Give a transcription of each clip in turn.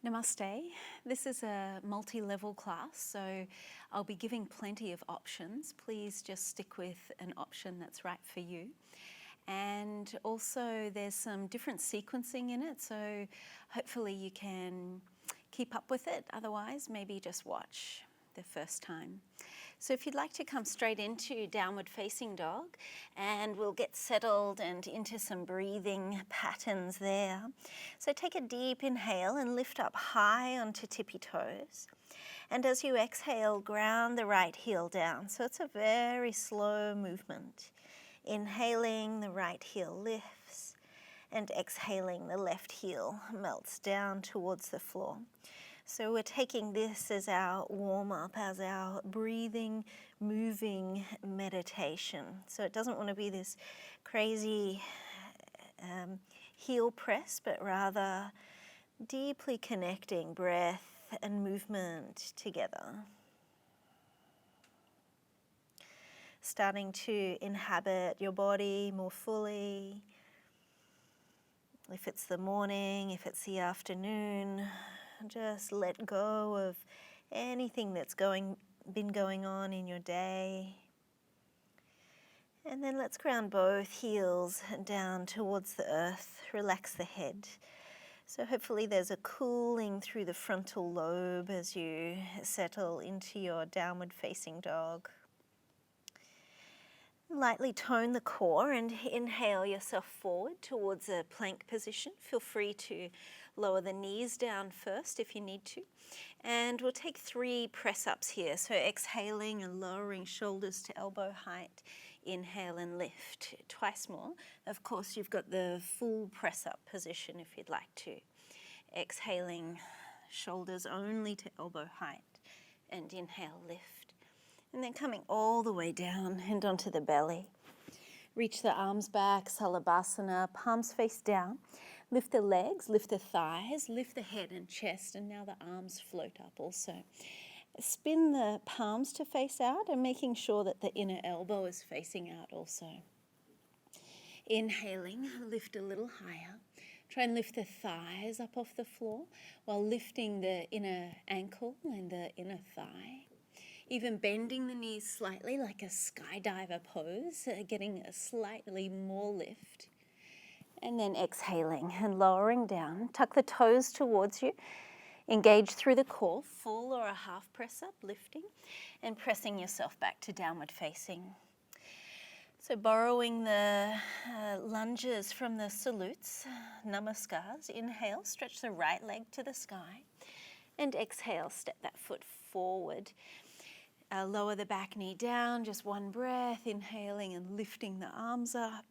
Namaste. This is a multi-level class, so I'll be giving plenty of options. Please just stick with an option that's right for you. And also there's some different sequencing in it, so hopefully you can keep up with it. Otherwise, maybe just watch the first time. So if you'd like to come straight into downward facing dog, and we'll get settled and into some breathing patterns there. So take a deep inhale and lift up high onto tippy toes. And as you exhale, ground the right heel down. So it's a very slow movement. Inhaling, the right heel lifts, and exhaling, the left heel melts down towards the floor. So we're taking this as our warm-up, as our breathing, moving meditation. So it doesn't want to be this crazy heel press, but rather deeply connecting breath and movement together. Starting to inhabit your body more fully. If it's the morning, if it's the afternoon, just let go of anything that's been going on in your day. And then let's ground both heels down towards the earth. Relax the head. So hopefully there's a cooling through the frontal lobe as you settle into your downward facing dog. Lightly tone the core and inhale yourself forward towards a plank position. Feel free to lower the knees down first if you need to. And we'll take 3 press-ups here. So exhaling and lowering shoulders to elbow height. Inhale and lift. Twice more. Of course, you've got the full press-up position if you'd like to. Exhaling, shoulders only to elbow height. And inhale, lift. And then coming all the way down and onto the belly. Reach the arms back, Shavasana, palms face down. Lift the legs, lift the thighs, lift the head and chest, and now the arms float up also. Spin the palms to face out and making sure that the inner elbow is facing out also. Inhaling, lift a little higher. Try and lift the thighs up off the floor while lifting the inner ankle and the inner thigh. Even bending the knees slightly like a skydiver pose, getting a slightly more lift. And then exhaling and lowering down. Tuck the toes towards you. Engage through the core, full or a half press up, lifting, and pressing yourself back to downward facing. So borrowing the lunges from the salutes, namaskars. Inhale, stretch the right leg to the sky. And exhale, step that foot forward. Lower the back knee down, just one breath, inhaling and lifting the arms up,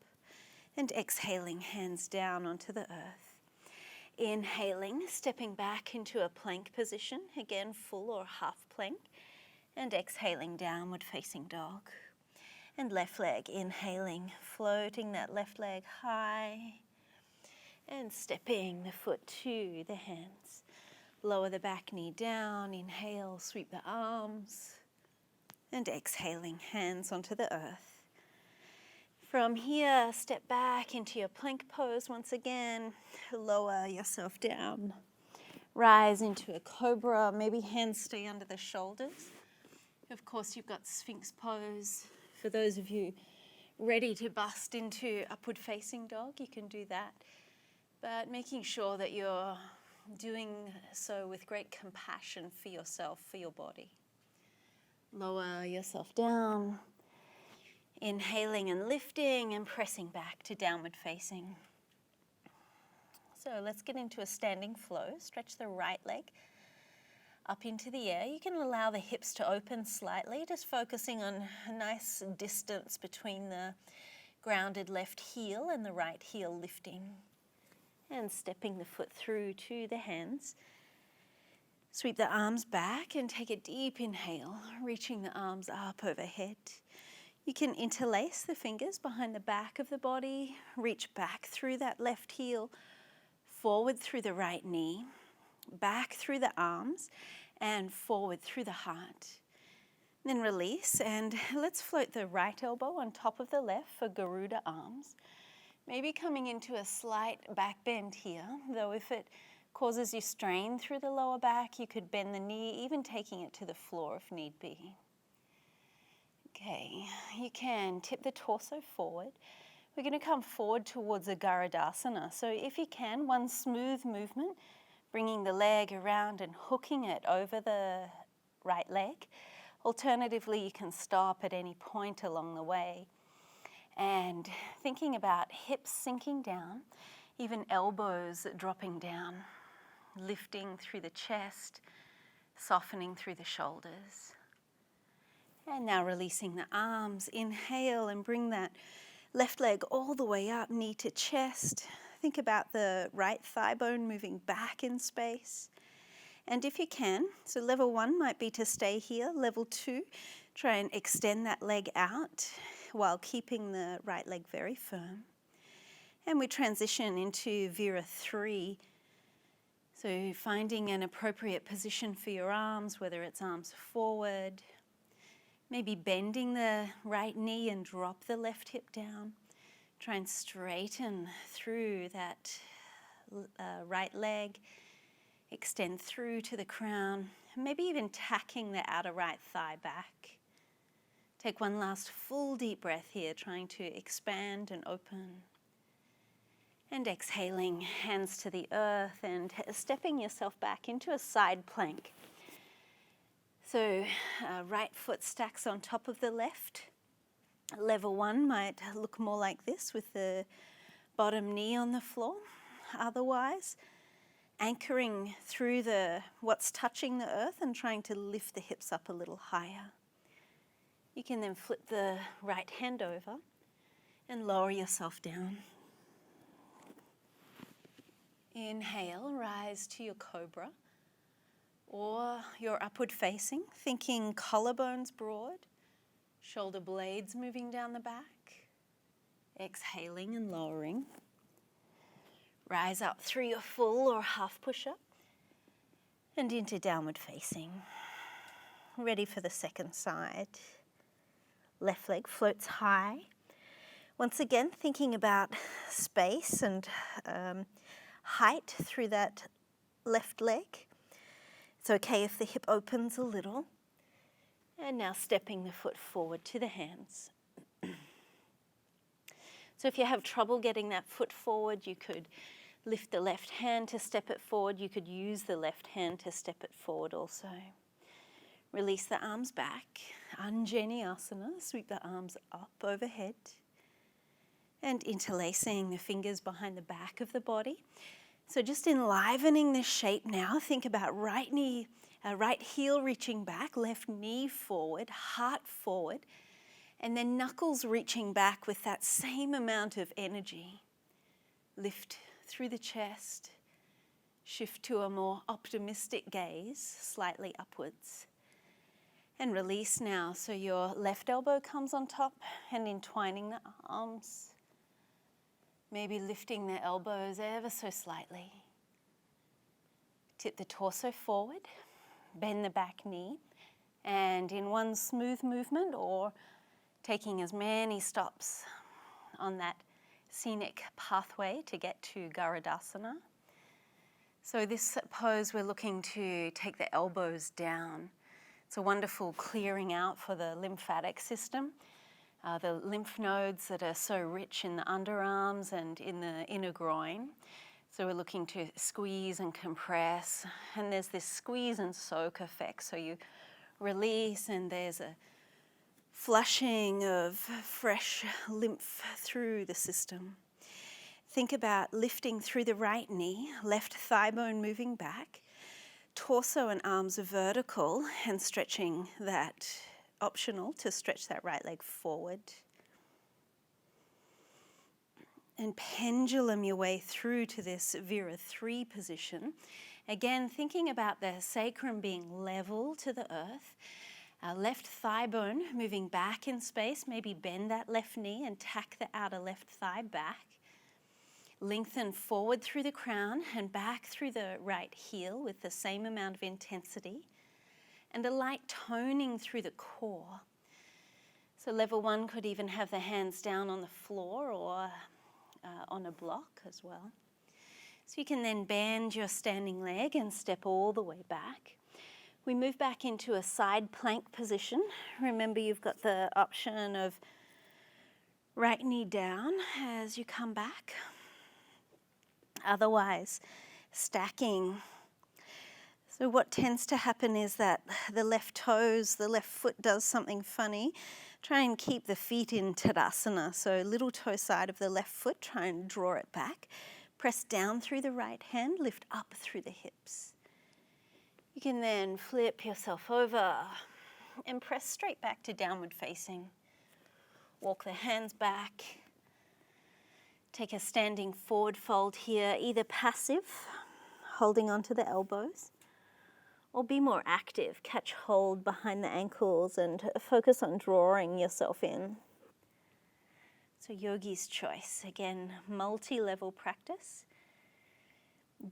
and exhaling, hands down onto the earth. Inhaling, stepping back into a plank position, again full or half plank, and exhaling, downward facing dog. And left leg, inhaling, floating that left leg high, and stepping the foot to the hands. Lower the back knee down, inhale, sweep the arms, and exhaling, hands onto the earth. From here, step back into your plank pose once again. Lower yourself down. Rise into a cobra. Maybe hands stay under the shoulders. Of course, you've got Sphinx Pose. For those of you ready to bust into upward facing dog, you can do that. But making sure that you're doing so with great compassion for yourself, for your body. Lower yourself down, inhaling and lifting and pressing back to downward facing. So let's get into a standing flow. Stretch the right leg up into the air. You can allow the hips to open slightly, just focusing on a nice distance between the grounded left heel and the right heel lifting. And stepping the foot through to the hands. Sweep the arms back and take a deep inhale, reaching the arms up overhead. You can interlace the fingers behind the back of the body, reach back through that left heel, forward through the right knee, back through the arms, and forward through the heart. Then release, and let's float the right elbow on top of the left for Garuda arms. Maybe coming into a slight back bend here, though if it causes you strain through the lower back, you could bend the knee, even taking it to the floor if need be. Okay, you can tip the torso forward. We're going to come forward towards a Garudasana. So if you can, one smooth movement, bringing the leg around and hooking it over the right leg. Alternatively, you can stop at any point along the way. And thinking about hips sinking down, even elbows dropping down, lifting through the chest, softening through the shoulders. And now releasing the arms. Inhale and bring that left leg all the way up, knee to chest. Think about the right thigh bone moving back in space. And if you can, so level 1 might be to stay here. Level 2, try and extend that leg out while keeping the right leg very firm. And we transition into Vira 3. So finding an appropriate position for your arms, whether it's arms forward, maybe bending the right knee and drop the left hip down. Try and straighten through that right leg, extend through to the crown, maybe even tacking the outer right thigh back. Take one last full deep breath here, trying to expand and open. And exhaling, hands to the earth and stepping yourself back into a side plank. So right foot stacks on top of the left. Level 1 might look more like this with the bottom knee on the floor. Otherwise, anchoring through what's touching the earth and trying to lift the hips up a little higher. You can then flip the right hand over and lower yourself down. Inhale, rise to your cobra or your upward facing, thinking collarbones broad, shoulder blades moving down the back. Exhaling and lowering. Rise up through your full or half push-up and into downward facing. Ready for the second side. Left leg floats high. Once again, thinking about space and height through that left leg. It's okay if the hip opens a little. And now stepping the foot forward to the hands. So if you have trouble getting that foot forward, you could lift the left hand to step it forward. You could use the left hand to step it forward also. Release the arms back. Anjaneyasana, sweep the arms up overhead. And interlacing the fingers behind the back of the body. So just enlivening the shape now. Think about right heel reaching back, left knee forward, heart forward, and then knuckles reaching back with that same amount of energy. Lift through the chest, shift to a more optimistic gaze, slightly upwards. And release now, so your left elbow comes on top and entwining the arms. Maybe lifting the elbows ever so slightly. Tip the torso forward, bend the back knee, and in one smooth movement or taking as many stops on that scenic pathway to get to Garudasana. So this pose, we're looking to take the elbows down. It's a wonderful clearing out for the lymphatic system. The lymph nodes that are so rich in the underarms and in the inner groin. So we're looking to squeeze and compress. And there's this squeeze and soak effect. So you release and there's a flushing of fresh lymph through the system. Think about lifting through the right knee, left thigh bone moving back. Torso and arms are vertical and stretching that. Optional to stretch that right leg forward. And pendulum your way through to this Vira 3 position. Again, thinking about the sacrum being level to the earth. Left thigh bone moving back in space. Maybe bend that left knee and tack the outer left thigh back. Lengthen forward through the crown and back through the right heel with the same amount of intensity. And a light toning through the core. So level 1 could even have the hands down on the floor or on a block as well. So you can then bend your standing leg and step all the way back. We move back into a side plank position. Remember, you've got the option of right knee down as you come back. Otherwise, stacking. So what tends to happen is that the left toes, the left foot does something funny. Try and keep the feet in Tadasana. So little toe side of the left foot, try and draw it back. Press down through the right hand, lift up through the hips. You can then flip yourself over and press straight back to downward facing. Walk the hands back. Take a standing forward fold here, either passive, holding onto the elbows, or be more active. Catch hold behind the ankles and focus on drawing yourself in. So yogi's choice. Again, multi-level practice.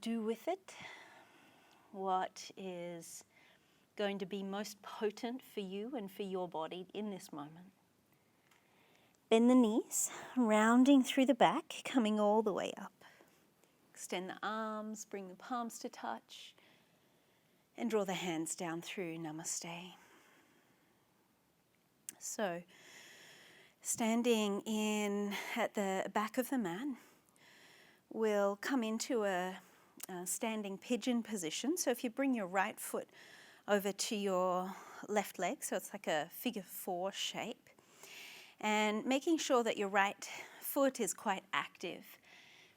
Do with it what is going to be most potent for you and for your body in this moment. Bend the knees, rounding through the back, coming all the way up. Extend the arms, bring the palms to touch, and draw the hands down through Namaste. So, standing in at the back of the mat, we'll come into a standing pigeon position. So if you bring your right foot over to your left leg, so it's like a figure 4 shape, and making sure that your right foot is quite active.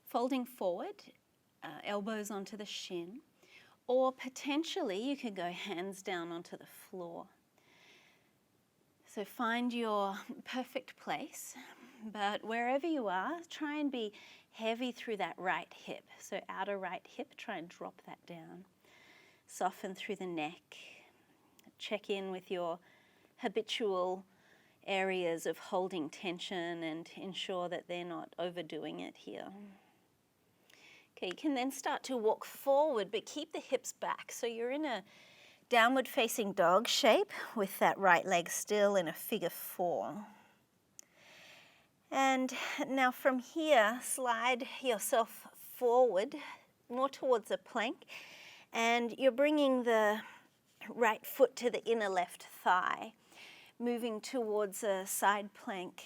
Folding forward, elbows onto the shin, or potentially you could go hands down onto the floor. So find your perfect place, but wherever you are, try and be heavy through that right hip. So outer right hip, try and drop that down. Soften through the neck. Check in with your habitual areas of holding tension and ensure that they're not overdoing it here. Okay, you can then start to walk forward, but keep the hips back. So you're in a downward facing dog shape with that right leg still in a figure 4. And now from here, slide yourself forward, more towards a plank, and you're bringing the right foot to the inner left thigh, moving towards a side plank,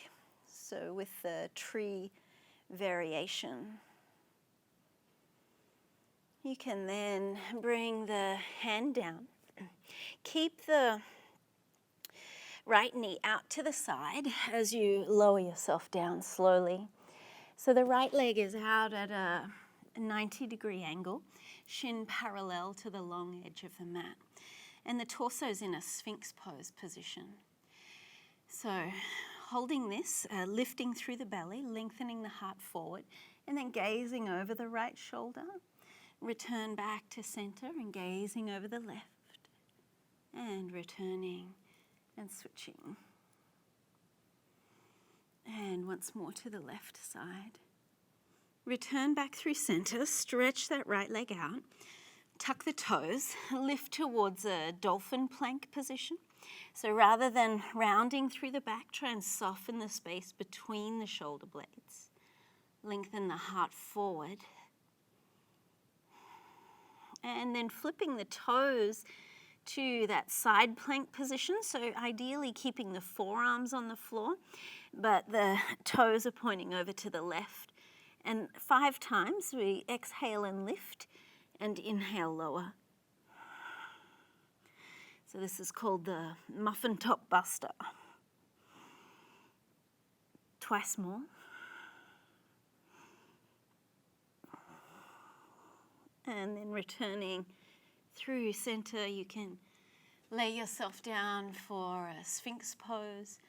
so with the tree variation. You can then bring the hand down. Keep the right knee out to the side as you lower yourself down slowly. So the right leg is out at a 90-degree angle, shin parallel to the long edge of the mat. And the torso's in a Sphinx Pose position. So holding this, lifting through the belly, lengthening the heart forward, and then gazing over the right shoulder. Return back to center and gazing over the left. And returning and switching. And once more to the left side. Return back through center, stretch that right leg out. Tuck the toes, lift towards a Dolphin Plank position. So rather than rounding through the back, try and soften the space between the shoulder blades. Lengthen the heart forward. And then flipping the toes to that side plank position. So ideally keeping the forearms on the floor, but the toes are pointing over to the left. And 5 times we exhale and lift and inhale lower. So this is called the Muffin Top Buster. Twice more. And then returning through center, you can lay yourself down for a Sphinx Pose,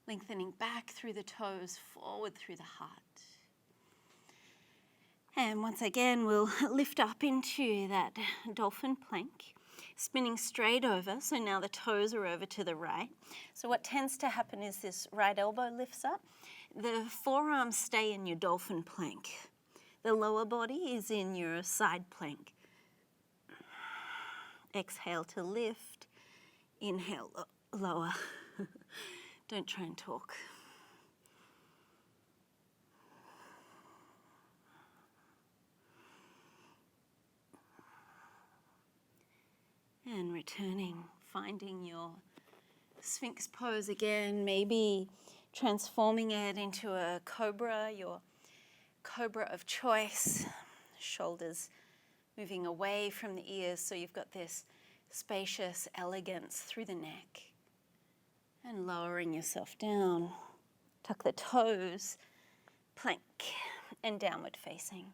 lengthening back through the toes, forward through the heart. And once again, we'll lift up into that Dolphin Plank, spinning straight over. So now the toes are over to the right. So what tends to happen is this right elbow lifts up. The forearms stay in your Dolphin Plank. The lower body is in your side plank. Exhale to lift. Inhale, lower. Don't try and talk. can returning, finding your Sphinx pose again, maybe transforming it into a cobra, your cobra of choice, shoulders moving away from the ears so you've got this spacious elegance through the neck. And lowering yourself down, tuck the toes, plank, and downward facing.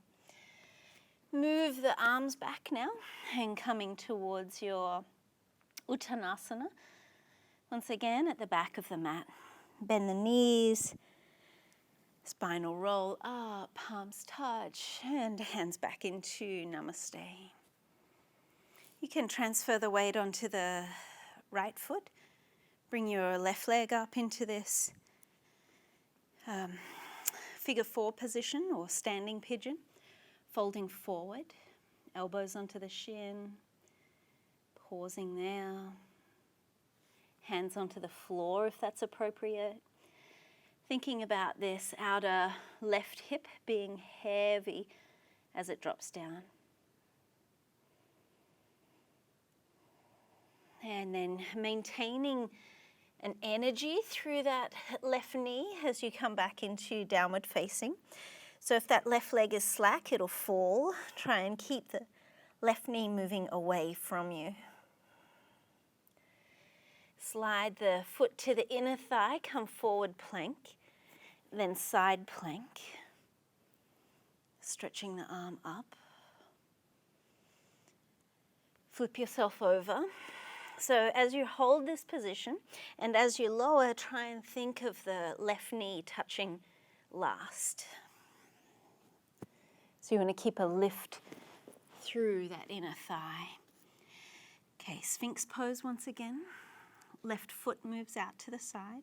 Move the arms back now and coming towards your Uttanasana. Once again at the back of the mat. Bend the knees, spinal roll up, palms touch, and hands back into Namaste. You can transfer the weight onto the right foot. Bring your left leg up into this figure 4 position or standing pigeon, folding forward, elbows onto the shin, pausing there, hands onto the floor if that's appropriate. Thinking about this outer left hip being heavy as it drops down. And then maintaining an energy through that left knee as you come back into downward facing. So if that left leg is slack, it'll fall. Try and keep the left knee moving away from you. Slide the foot to the inner thigh, come forward plank, then side plank. Stretching the arm up. Flip yourself over. So as you hold this position and as you lower, try and think of the left knee touching last. So you want to keep a lift through that inner thigh. Okay, Sphinx pose once again. Left foot moves out to the side.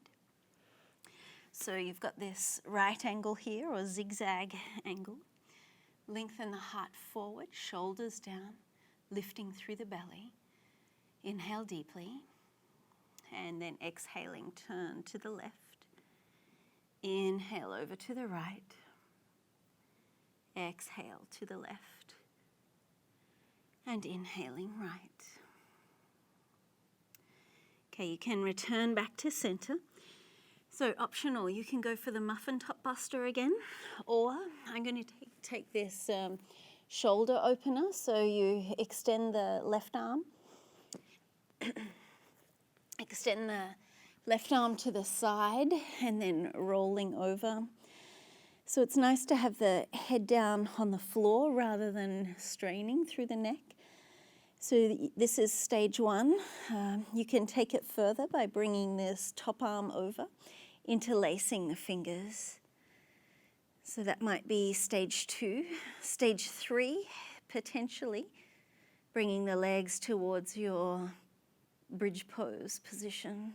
So you've got this right angle here or zigzag angle. Lengthen the heart forward, shoulders down, lifting through the belly. Inhale deeply, and then exhaling, turn to the left. Inhale over to the right. Exhale to the left. And inhaling right. Okay, you can return back to center. So optional, you can go for the muffin top buster again, or I'm going to take this shoulder opener, so you extend the left arm. Extend the left arm to the side and then rolling over. So it's nice to have the head down on the floor rather than straining through the neck. So this is stage 1. You can take it further by bringing this top arm over, interlacing the fingers. So that might be stage 2. Stage 3, potentially, bringing the legs towards your bridge pose position.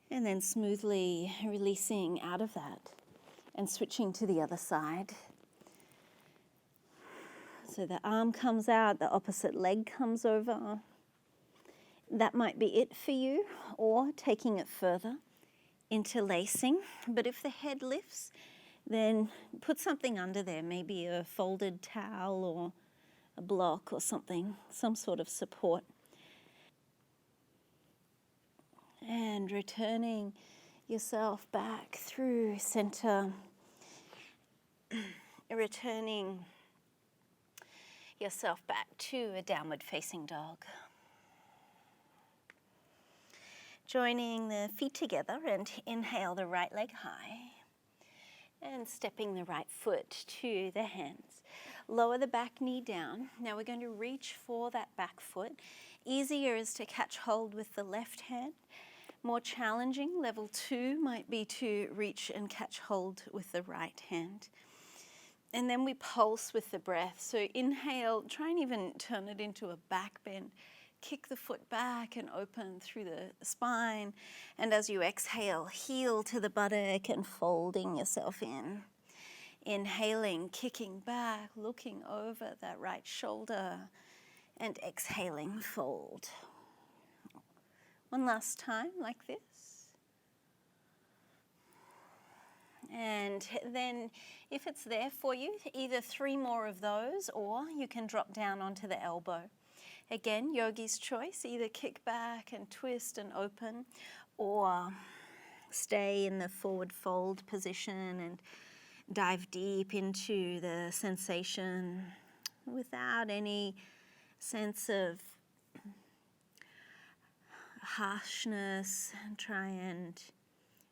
And then smoothly releasing out of that and switching to the other side. So the arm comes out, the opposite leg comes over. That might be it for you, or taking it further, interlacing. But if the head lifts, then put something under there, maybe a folded towel or a block or something, some sort of support. And returning yourself back through center, returning yourself back to a downward facing dog. Joining the feet together and inhale the right leg high. And stepping the right foot to the hands. Lower the back knee down. Now we're going to reach for that back foot. Easier is to catch hold with the left hand. More challenging, level 2, might be to reach and catch hold with the right hand. And then we pulse with the breath. So inhale, try and even turn it into a back bend. Kick the foot back and open through the spine. And as you exhale, heel to the buttock and folding yourself in. Inhaling, kicking back, looking over that right shoulder. And exhaling, fold. One last time like this. And then if it's there for you, either 3 more of those, or you can drop down onto the elbow. Again, yogi's choice, either kick back and twist and open, or stay in the forward fold position and dive deep into the sensation without any sense of harshness, and try and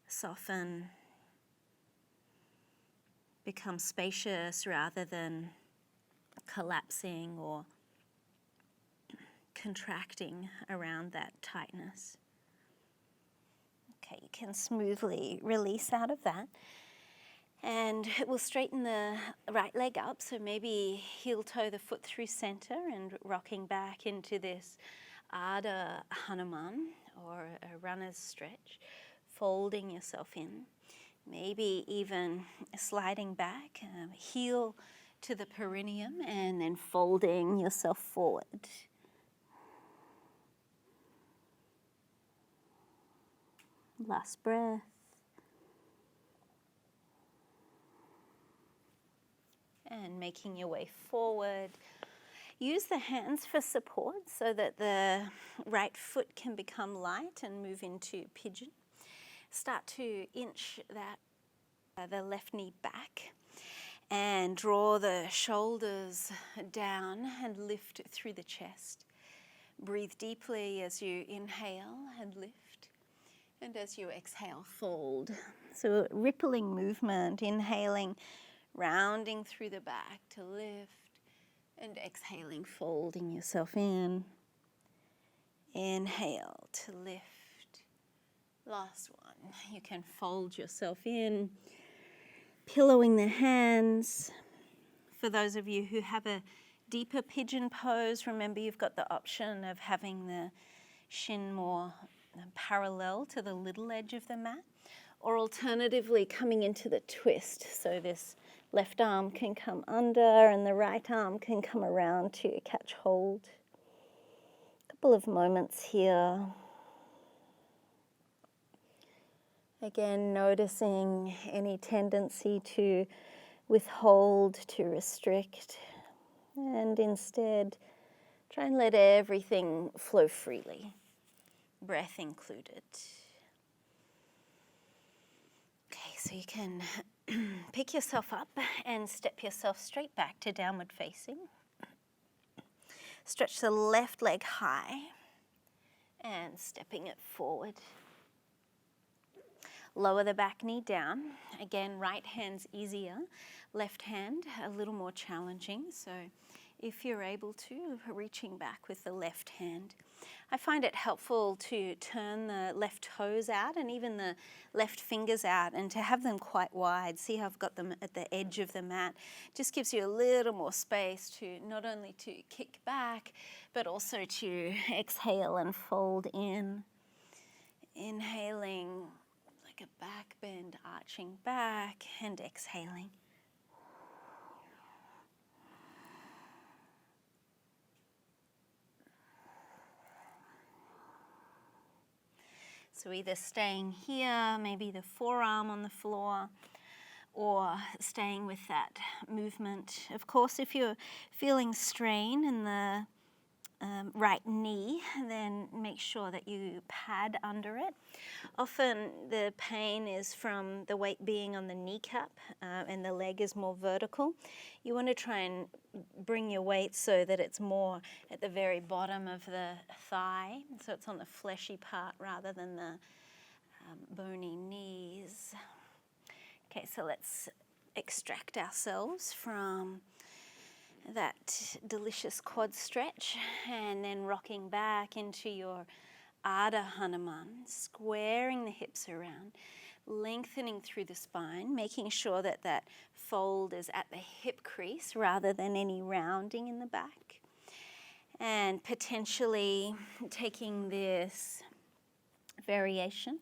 soften, become spacious rather than collapsing or contracting around that tightness. Okay, you can smoothly release out of that. And we'll straighten the right leg up, so maybe heel toe the foot through center and rocking back into this Ardha Hanuman, or a runner's stretch, folding yourself in. Maybe even sliding back, heel to the perineum, and then folding yourself forward. Last breath. And making your way forward. Use the hands for support so that the right foot can become light and move into pigeon. Start to inch the left knee back and draw the shoulders down and lift through the chest. Breathe deeply as you inhale and lift, and as you exhale, fold. So rippling movement, inhaling, rounding through the back to lift, and exhaling, folding yourself in. Inhale to lift. Last one. You can fold yourself in, pillowing the hands. For those of you who have a deeper pigeon pose, remember you've got the option of having the shin more parallel to the little edge of the mat, or alternatively coming into the twist. So this left arm can come under and the right arm can come around to catch hold. A couple of moments here. Again, noticing any tendency to withhold, to restrict, and instead try and let everything flow freely, breath included. Okay, so you can pick yourself up and step yourself straight back to downward facing. Stretch the left leg high and stepping it forward. Lower the back knee down. Again, right hand's easier, left hand a little more challenging. So if you're able to, reaching back with the left hand. I find it helpful to turn the left toes out and even the left fingers out, and to have them quite wide. See how I've got them at the edge of the mat? Just gives you a little more space to not only to kick back, but also to exhale and fold in. Inhaling like a back bend, arching back, and exhaling. So either staying here, maybe the forearm on the floor, or staying with that movement. Of course, if you're feeling strain in the right knee, then make sure that you pad under it. Often the pain is from the weight being on the kneecap and the leg is more vertical. You want to try and bring your weight so that it's more at the very bottom of the thigh, so it's on the fleshy part rather than the bony knees. Okay, so let's extract ourselves from that delicious quad stretch, and then rocking back into your Ardha Hanuman, squaring the hips around, lengthening through the spine, making sure that that fold is at the hip crease rather than any rounding in the back, and potentially taking this variation,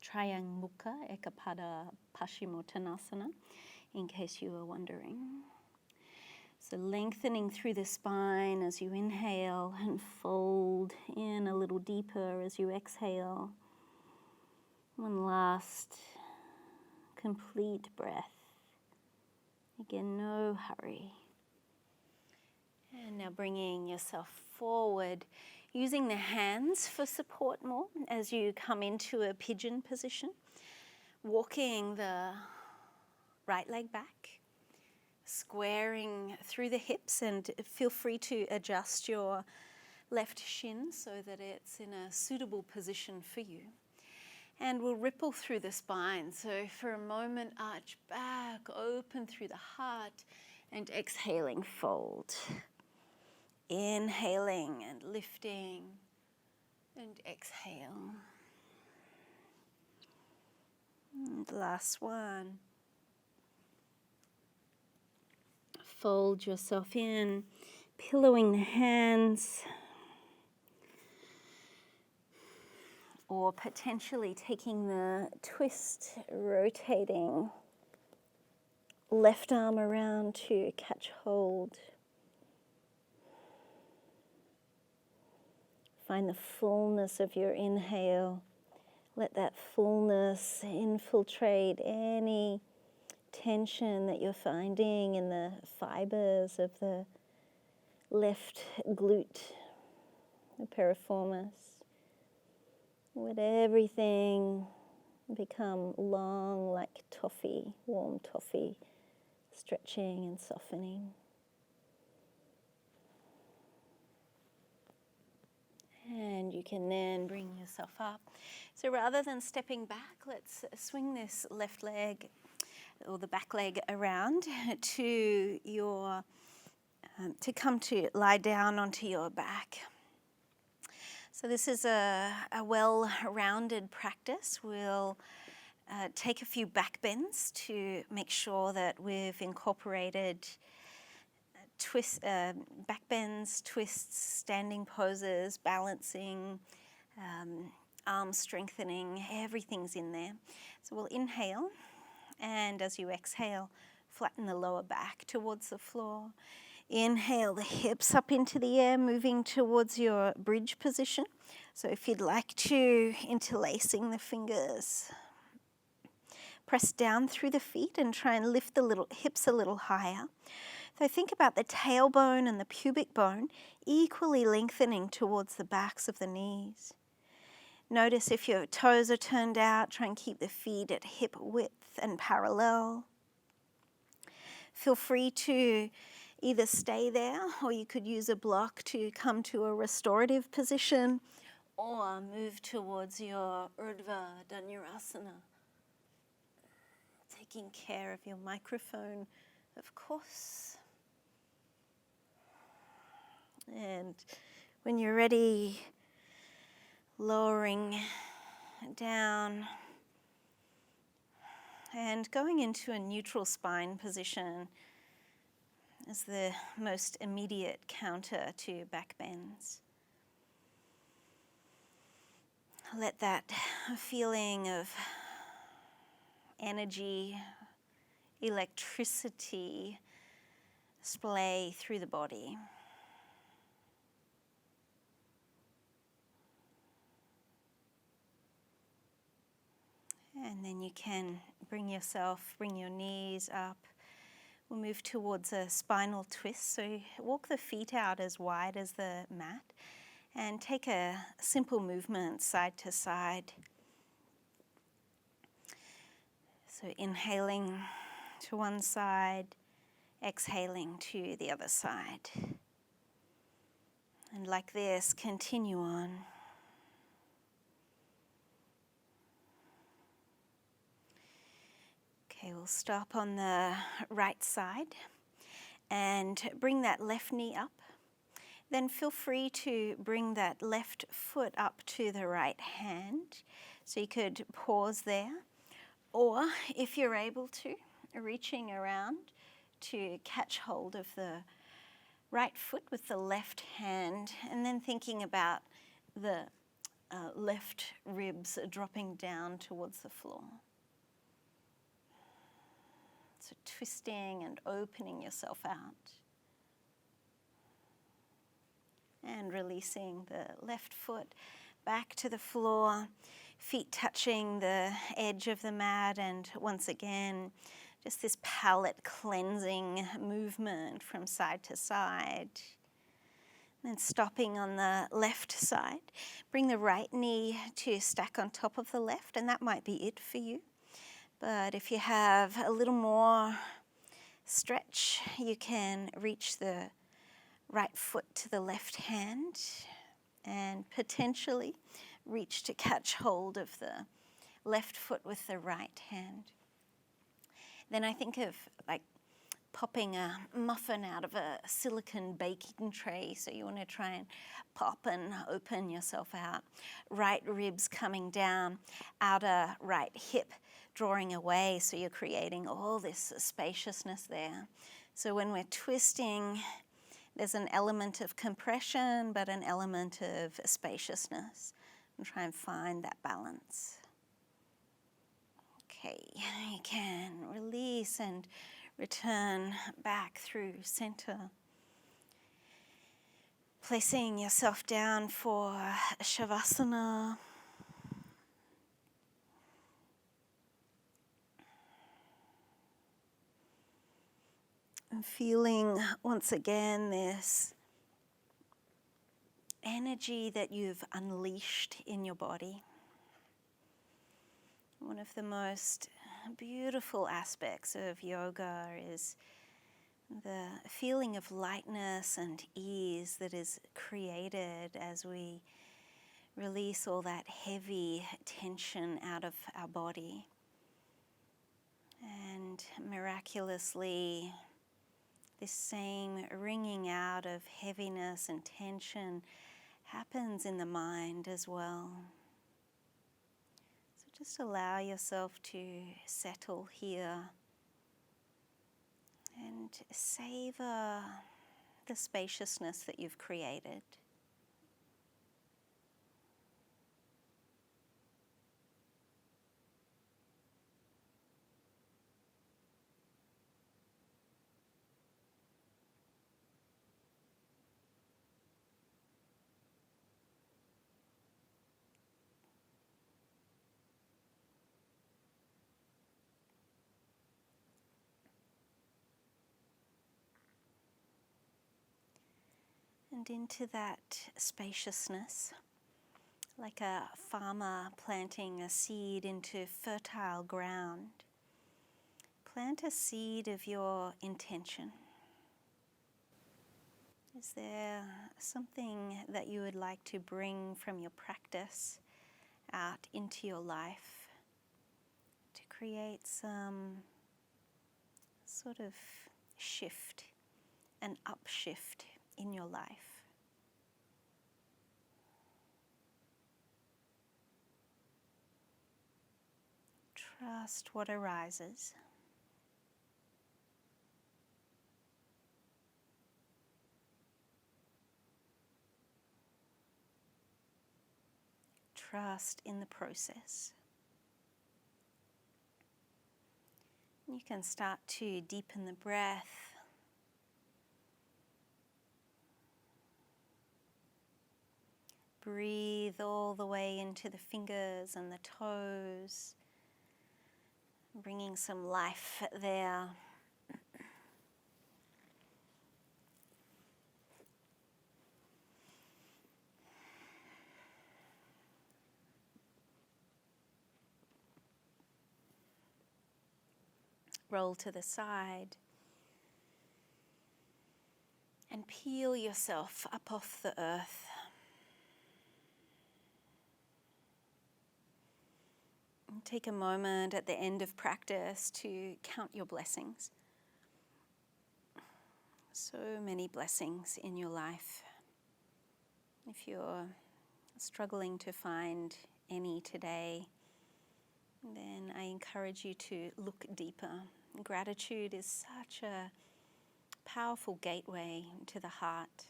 Trayangmukha Ekapada Paschimottanasana, in case you were wondering. So lengthening through the spine as you inhale and fold in a little deeper as you exhale. One last complete breath. Again, no hurry. And now bringing yourself forward, using the hands for support more as you come into a pigeon position. Walking the right leg back, squaring through the hips, and feel free to adjust your left shin so that it's in a suitable position for you. And we'll ripple through the spine. So for a moment, arch back, open through the heart, and exhaling, fold. Inhaling and lifting, and exhale. And last one. Fold yourself in, pillowing the hands, or potentially taking the twist, rotating left arm around to catch hold. Find the fullness of your inhale. Let that fullness infiltrate any tension that you're finding in the fibers of the left glute, the piriformis. Let everything become long like toffee, warm toffee, stretching and softening. And you can then bring yourself up. So rather than stepping back, let's swing this left leg or the back leg around to your, to come to lie down onto your back. So this is a well-rounded practice. We'll take a few back bends to make sure that we've incorporated back bends, twists, standing poses, balancing, arm strengthening, everything's in there. So we'll inhale, and as you exhale, flatten the lower back towards the floor. Inhale the hips up into the air, moving towards your bridge position. So if you'd like to, interlacing the fingers. Press down through the feet and try and lift the hips a little higher. So think about the tailbone and the pubic bone equally lengthening towards the backs of the knees. Notice if your toes are turned out, try and keep the feet at hip width and parallel. Feel free to either stay there, or you could use a block to come to a restorative position, or move towards your Urdhva Dhanurasana. Taking care of your microphone, of course. And when you're ready, lowering down and going into a neutral spine position is the most immediate counter to back bends. Let that feeling of energy, electricity splay through the body. And then you can bring your knees up. We'll move towards a spinal twist. So walk the feet out as wide as the mat and take a simple movement side to side. So inhaling to one side, exhaling to the other side. And like this, continue on. Okay, we'll stop on the right side and bring that left knee up. Then feel free to bring that left foot up to the right hand. So you could pause there. Or if you're able to, reaching around to catch hold of the right foot with the left hand, and then thinking about the left ribs dropping down towards the floor. So twisting and opening yourself out. And releasing the left foot, back to the floor, feet touching the edge of the mat, and once again, just this palate cleansing movement from side to side. Then stopping on the left side, bring the right knee to stack on top of the left, and that might be it for you. But if you have a little more stretch, you can reach the right foot to the left hand and potentially reach to catch hold of the left foot with the right hand. Then I think of like popping a muffin out of a silicone baking tray. So you want to try and pop and open yourself out. Right ribs coming down, outer right hip drawing away. So you're creating all this spaciousness there. So when we're twisting, there's an element of compression, but an element of spaciousness. And try and find that balance. Okay, you can release and return back through center. Placing yourself down for Shavasana. And feeling once again this energy that you've unleashed in your body. One of the most beautiful aspects of yoga is the feeling of lightness and ease that is created as we release all that heavy tension out of our body. And miraculously, this same wringing out of heaviness and tension happens in the mind as well. So just allow yourself to settle here and savor the spaciousness that you've created. And into that spaciousness, like a farmer planting a seed into fertile ground, plant a seed of your intention. Is there something that you would like to bring from your practice out into your life to create some sort of shift, an upshift in your life? Trust what arises. Trust in the process. You can start to deepen the breath. Breathe all the way into the fingers and the toes, bringing some life there. Roll to the side and peel yourself up off the earth. And take a moment at the end of practice to count your blessings. So many blessings in your life. If you're struggling to find any today, then I encourage you to look deeper. Gratitude is such a powerful gateway to the heart,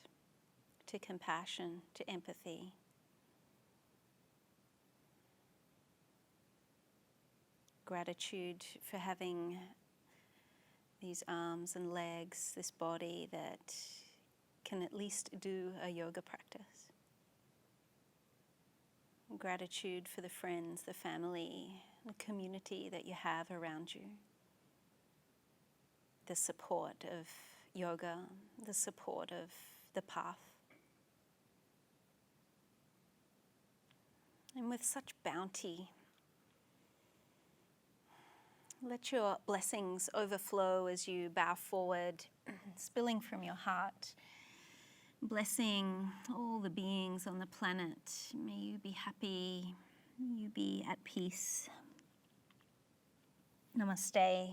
to compassion, to empathy. Gratitude for having these arms and legs, this body that can at least do a yoga practice. Gratitude for the friends, the family, the community that you have around you. The support of yoga, the support of the path. And with such bounty, let your blessings overflow as you bow forward, spilling from your heart. Blessing all the beings on the planet. May you be happy, may you be at peace. Namaste.